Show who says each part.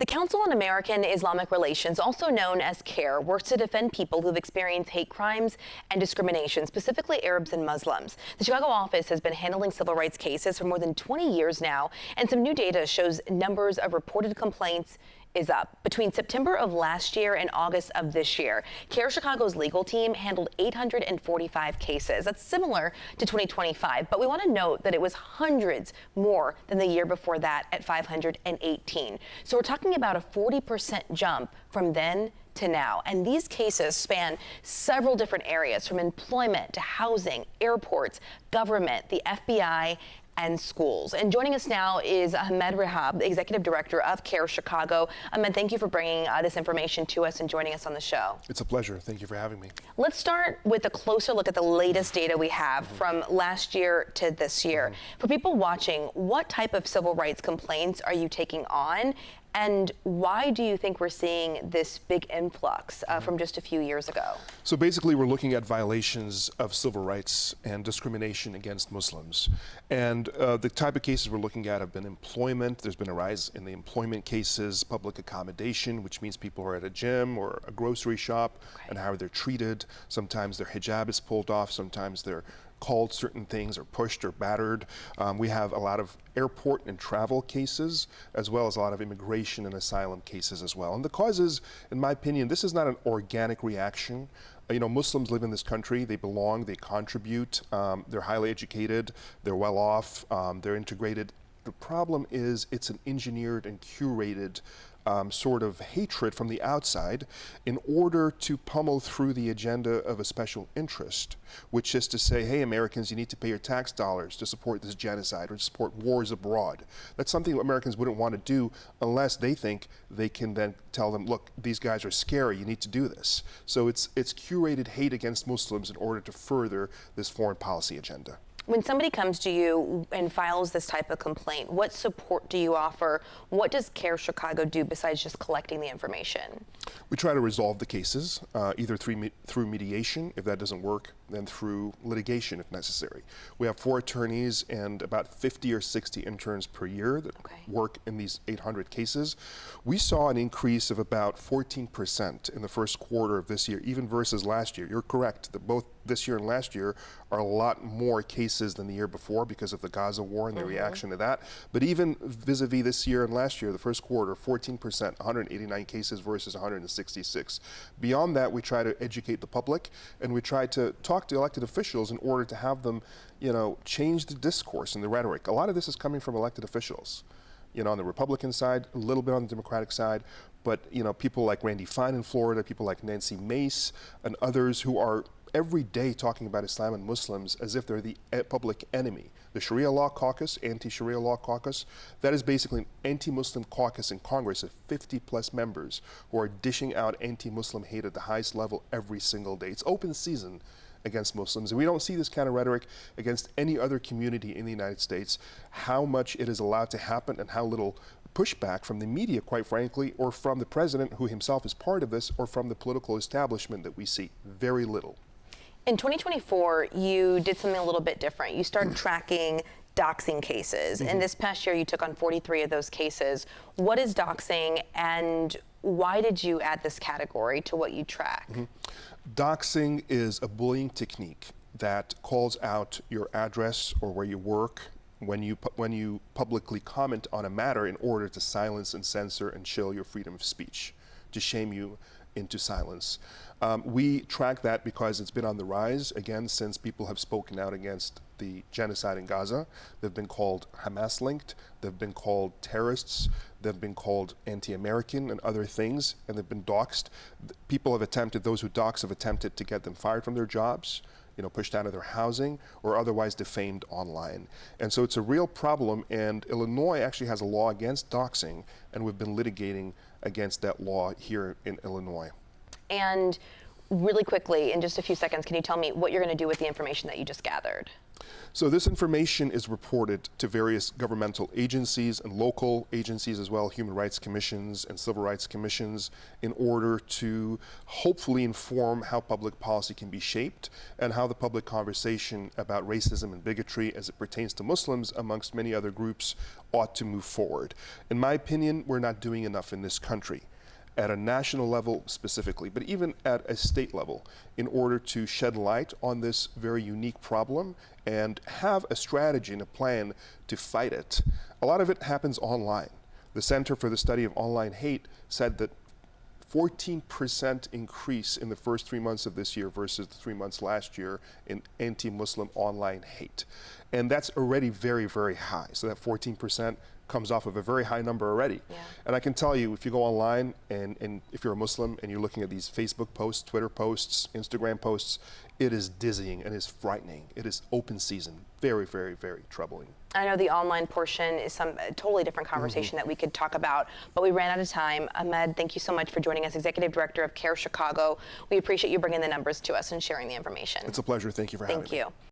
Speaker 1: The Council on American-Islamic Relations, also known as CAIR, works to defend people who've experienced hate crimes and discrimination, specifically Arabs and Muslims. The Chicago office has been handling civil rights cases for more than 20 years now, and some new data shows numbers of reported complaints is up. Between September of last year and August of this year, CAIR-Chicago's legal team handled 845 cases. That's similar to 2025, but we want to note that it was hundreds more than the year before that at 518. So we're talking about a 40% jump from then to now. And these cases span several different areas, from employment to housing, airports, government, the FBI, and schools. And joining us now is Ahmed Rehab, the Executive Director of CAIR-Chicago. Ahmed, thank you for bringing this information to us and joining us on the show.
Speaker 2: It's a pleasure. Thank you for having me.
Speaker 1: Let's start with a closer look at the latest data we have from last year to this year. For people watching, what type of civil rights complaints are you taking on? And why do you think we're seeing this big influx from just a few years ago?
Speaker 2: So basically, we're looking at violations of civil rights and discrimination against Muslims. And the type of cases we're looking at have been employment. There's been a rise in the employment cases, public accommodation, which means people are at a gym or a grocery shop, and how they're treated. Sometimes their hijab is pulled off. Sometimes they're called certain things or pushed or battered. We have a lot of airport and travel cases, as well as a lot of immigration and asylum cases as well. And the causes, in my opinion, this is not an organic reaction. You know, Muslims live in this country, they belong, they contribute, they're highly educated, they're well off, they're integrated. The problem is it's an engineered and curated sort of hatred from the outside in order to pummel through the agenda of a special interest, which is to say, hey, Americans, you need to pay your tax dollars to support this genocide or to support wars abroad. That's something Americans wouldn't want to do unless they think they can then tell them, look, these guys are scary, you need to do this. So it's curated hate against Muslims in order to further this foreign policy agenda.
Speaker 1: When somebody comes to you and files this type of complaint, what support do you offer? What does CAIR-Chicago do besides just collecting the information?
Speaker 2: We try to resolve the cases, either through mediation, if that doesn't work, then through litigation if necessary. We have 4 attorneys and about 50 or 60 interns per year that work in these 800 cases. We saw an increase of about 14% in the first quarter of this year, even versus last year. You're correct that both this year and last year are a lot more cases than the year before because of the Gaza war and the reaction to that. But even vis-a-vis this year and last year, the first quarter, 14%, 189 cases versus 166. Beyond that, we try to educate the public, and we try to talk to elected officials in order to have them, you know, change the discourse and the rhetoric. A lot of this is coming from elected officials, you know, on the Republican side, a little bit on the Democratic side, but, you know, people like Randy Fine in Florida, people like Nancy Mace, and others who are every day talking about Islam and Muslims as if they're the public enemy. The Sharia Law Caucus, Anti-Sharia Law Caucus, that is basically an anti-Muslim caucus in Congress of 50+ members who are dishing out anti-Muslim hate at the highest level every single day. It's open season against Muslims, and we don't see this kind of rhetoric against any other community in the United States. How much it is allowed to happen and how little pushback from the media, quite frankly, or from the president, who himself is part of this, or from the political establishment that we see. Very little.
Speaker 1: In 2024, you did something a little bit different. You started tracking doxing cases. And this past year, you took on 43 of those cases. What is doxing, and why did you add this category to what you track?
Speaker 2: Doxing is a bullying technique that calls out your address or where you work when you publicly comment on a matter in order to silence and censor and chill your freedom of speech, to shame you into silence. We track that because it's been on the rise, again, since people have spoken out against the genocide in Gaza. They've been called Hamas-linked, they've been called terrorists, they've been called anti-American and other things, and they've been doxed. People have attempted, those who dox have attempted to get them fired from their jobs, you know, pushed out of their housing, or otherwise defamed online. And so it's a real problem, and Illinois actually has a law against doxing, and we've been litigating against that law here in Illinois.
Speaker 1: And really quickly, in just a few seconds, can you tell me what you're going to do with the information that you just gathered?
Speaker 2: So this information is reported to various governmental agencies and local agencies as well, human rights commissions and civil rights commissions, in order to hopefully inform how public policy can be shaped and how the public conversation about racism and bigotry as it pertains to Muslims amongst many other groups ought to move forward. In my opinion, we're not doing enough in this country, at a national level specifically, but even at a state level, in order to shed light on this very unique problem and have a strategy and a plan to fight it. A lot of it happens online. The Center for the Study of Online Hate said that 14% increase in the first 3 months of this year versus the 3 months last year in anti-Muslim online hate. And that's already very, very high. So that 14% comes off of a very high number already.
Speaker 1: Yeah.
Speaker 2: And I can tell you, if you go online and if you're a Muslim and you're looking at these Facebook posts, Twitter posts, Instagram posts, it is dizzying and is frightening. It is open season. Very, very, very troubling.
Speaker 1: I know the online portion is a totally different conversation that we could talk about, but we ran out of time. Ahmed, thank you so much for joining us, Executive Director of CAIR-Chicago. We appreciate you bringing the numbers to us and sharing the information.
Speaker 2: It's a pleasure. Thank you for having me.
Speaker 1: Thank you.